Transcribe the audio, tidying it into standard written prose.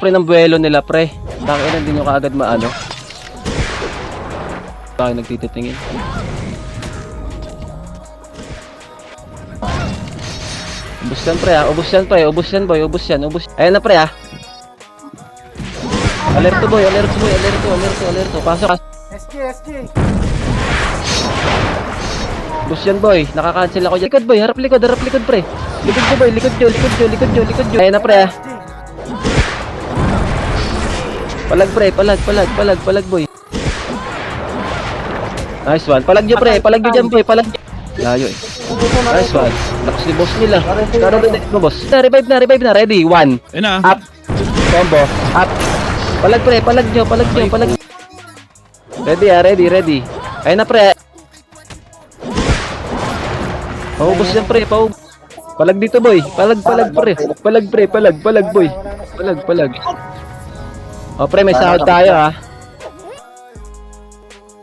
Pre ng buwelo nila pre. Bakit hindi nyo kaagad maano? Bakit nagtititingin? Ubus yan pre ha, ubus yan pre, ubus yan boy, ubus yan, ubus. Ayan na pre ha. Alerto boy, alerto boy, alerto. Pasok. SG. Ubus yan boy, nakakancel ako dyan. Likod boy, harap likod pre. Likod ko boy, likod nyo. Ayan na pre ha. Palag boy. Nice one, palag nyo pre, palag nyo dyan boy, palag. Layo eh. Nice one. Tapos ni boss nila. Revive mo boss. Revive na. Ready, 1. Ayun na. Up. Combo. Up. Palag pre, palag nyo. Ready. Ayun na pre. Paubos yan pre, Palag dito boy. Palag pre. Palag boy. Palag. O pre, may sahod tayo ha.